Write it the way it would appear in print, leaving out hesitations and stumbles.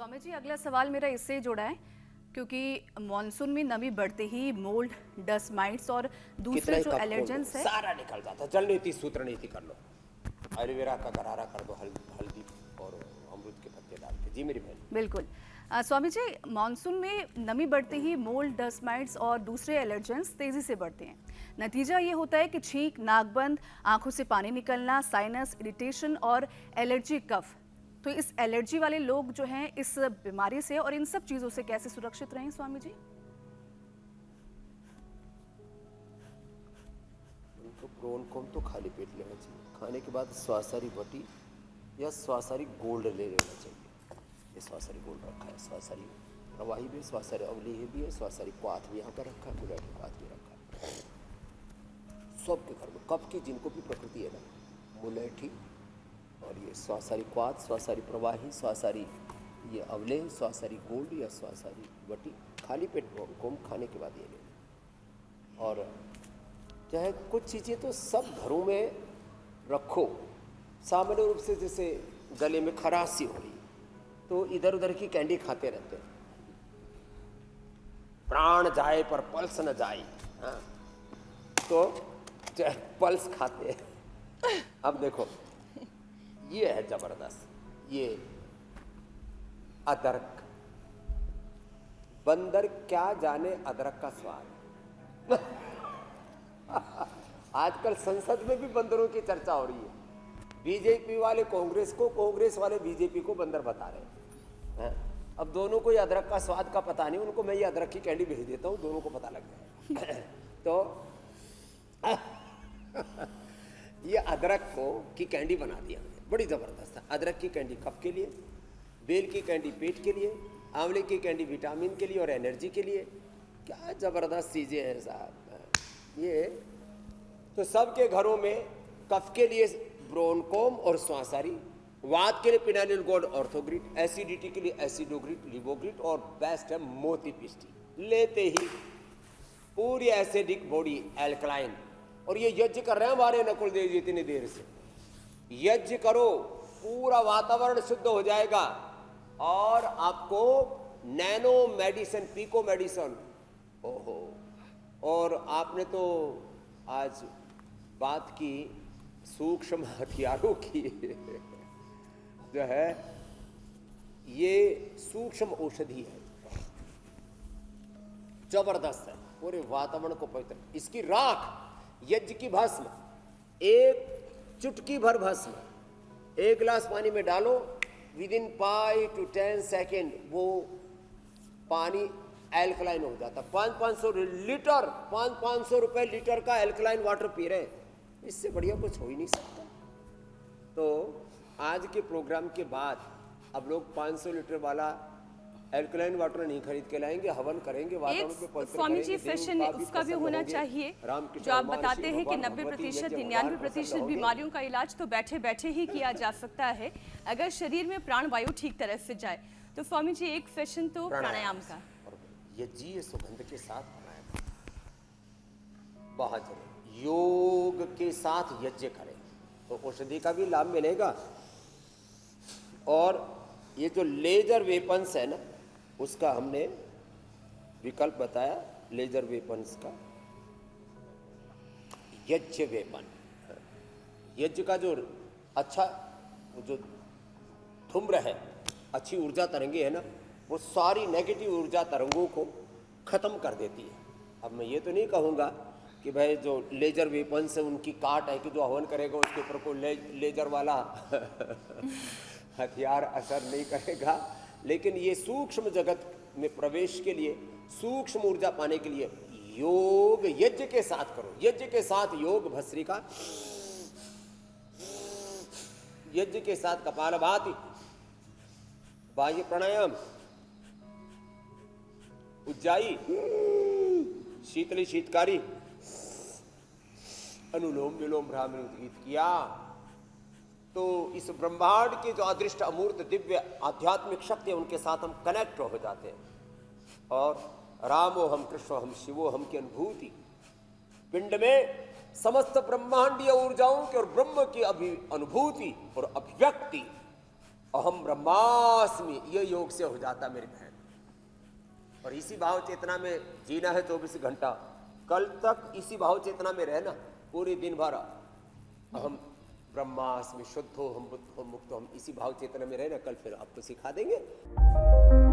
स्वामी जी, अगला सवाल मेरा इससे जुड़ा है क्योंकि मानसून में नमी बढ़ते ही मोल्ड, डस्ट माइट्स और कितना दूसरे ही जो कप खोल दो, एलर्जेंस है। सारा निकल जाता है। जल नीति सूत्र नीति कर लो, एलोवेरा का गरारा कर दो, हल्दी और अमरूद के पत्ते डाल के। जी मेरी बहन। बिल्कुल। स्वामी जी, मानसून में नमी बढ़ते ही मोल्ड, डस्ट माइट्स और दूसरे एलर्जेंस तेजी से बढ़ते हैं। नतीजा ये होता है कि छींक, नाकबंद, आंखों से पानी निकलना, साइनस इरिटेशन और एलर्जी कफ। तो इस एलर्जी वाले लोग जो हैं इस बीमारी से और इन सब चीजों से कैसे सुरक्षित रहें स्वामी जी? उनको ब्रोनकोम तो खाली पेट लेना चाहिए, खाने के बाद स्वासारी बटी या स्वासारी गोल्ड ले लेना चाहिए। ये स्वासारी गोल्ड रखा है, स्वासारी प्रवाही भी, स्वासारी अवलेह भी है, स्वासारी क्वाथ भी यहाँ पर रखा है, गुलाटी क्वाथ भी रखा है। सबके घर में कफ की जिनको भी प्रकृति है ना, मुलेठी और ये स्वासारी क्वाथ, स्वासारी प्रवाही, स्वासारी ये अवलेह, स्वासारी गोल्ड या स्वासारी बटी खाली पेट ब्रोनकोम खाने के बाद ये लेना। और चाहे कुछ चीज़ें तो सब घरों में रखो। सामान्य रूप से जैसे गले में खराशी हो रही तो इधर उधर की कैंडी खाते रहते हैं, प्राण जाए पर पल्स न जाए। हाँ, तो चाहे पल्स खाते हैं। अब देखो ये है जबरदस्त, ये अदरक। बंदर क्या जाने अदरक का स्वाद। आजकल संसद में भी बंदरों की चर्चा हो रही है। बीजेपी वाले कांग्रेस को, कांग्रेस वाले बीजेपी को बंदर बता रहे हैं। अब दोनों को ये अदरक का स्वाद का पता नहीं, उनको मैं ये अदरक की कैंडी भेज देता हूँ, दोनों को पता लग जाएगा। तो ये अदरक को की कैंडी बना दी हमने, बड़ी जबरदस्त है। अदरक की कैंडी कफ के लिए, बेल की कैंडी पेट के लिए, आंवले की कैंडी विटामिन के लिए और एनर्जी के लिए। क्या जबरदस्त चीजें हैं साहब ये। तो सबके घरों में कफ के लिए ब्रोनकोम और स्वासारी, वात के लिए पिनाइलिन गोल्ड ऑर्थोग्रिट, एसिडिटी के लिए एसिडोग्रिट, लिवोग्रिट और बेस्ट है मोती पिस्टी। लेते ही पूरी एसिडिक बॉडी एल्कलाइन। और ये यज्ञ कर रहे हैं हमारे नकुल देव जी इतनी देर से। यज्ञ करो, पूरा वातावरण शुद्ध हो जाएगा और आपको नैनो मेडिसिन, पीको मेडिसिन, ओहो। और आपने तो आज बात की सूक्ष्म हथियारों की। जो है ये सूक्ष्म औषधि है, जबरदस्त है, पूरे वातावरण को पवित्र। इसकी राख, यज्ञ की भस्म, एक चुटकी भर भस्म 1 गिलास पानी में डालो, विद इन 5 to 10 सेकेंड वो पानी एल्कलाइन हो जाता। 500 लीटर, 500 रुपए लीटर का एल्कलाइन वाटर पी रहे हैं, इससे बढ़िया कुछ हो ही नहीं सकता। तो आज के प्रोग्राम के बाद अब लोग 500 लीटर वाला एल्कलाइन वाटर नहीं खरीद के लाएंगे, हवन करेंगे, वातावरण पे पवित्र स्वामी जी फैशन उसका भी होना चाहिए, जो आप बताते हैं कि 90%, 99% बीमारियों का इलाज तो बैठे बैठे ही किया जा सकता है अगर शरीर में प्राणवायु ठीक तरह से जाए। तो स्वामी जी एक फैशन तो प्राणायाम का, यज्ञ सुगंध के साथ प्राणायाम बहुत जरूरी। योग के साथ यज्ञ करें तो औषधि का भी लाभ मिलेगा। और ये जो लेजर वेपन्स है ना, उसका हमने विकल्प बताया, लेजर वेपन्स का। यज्ञ वेपन, यज्ञ का जो अच्छा जो धूम्र है, अच्छी ऊर्जा तरंगे है ना, वो सारी नेगेटिव ऊर्जा तरंगों को खत्म कर देती है। अब मैं ये तो नहीं कहूँगा कि भाई जो लेजर वेपन्स है उनकी काट है कि जो हवन करेगा उसके ऊपर कोई लेजर वाला हथियार असर नहीं करेगा, लेकिन ये सूक्ष्म जगत में प्रवेश के लिए, सूक्ष्म ऊर्जा पाने के लिए योग यज्ञ के साथ करो। यज्ञ के साथ योग भस्त्रिका, यज्ञ के साथ कपालभाति, बाह्य प्राणायाम, उज्जाई, शीतली शीतकारी, अनुलोम विलोम भ्रामरी उद्गीत किया तो इस ब्रह्मांड के जो अदृष्ट अमूर्त दिव्य आध्यात्मिक शक्ति है उनके साथ हम कनेक्ट हो जाते हैं। और रामो हम, कृष्णो हम, शिवो हम की अनुभूति पिंड में समस्त ब्रह्मांडीय ऊर्जाओं की और ब्रह्म की अनुभूति और अभिव्यक्ति अहम ब्रह्मास्मि, ये योग से हो जाता मेरी बहन। और इसी भाव चेतना में जीना है 24 घंटा। कल तक इसी भाव चेतना में रहना पूरी दिन भर। अहम ब्रह्मास्मि, शुद्ध हो हम, बुद्ध हो, मुक्त हो हम, इसी भाव चेतना में रहना। कल फिर आपको सिखा देंगे।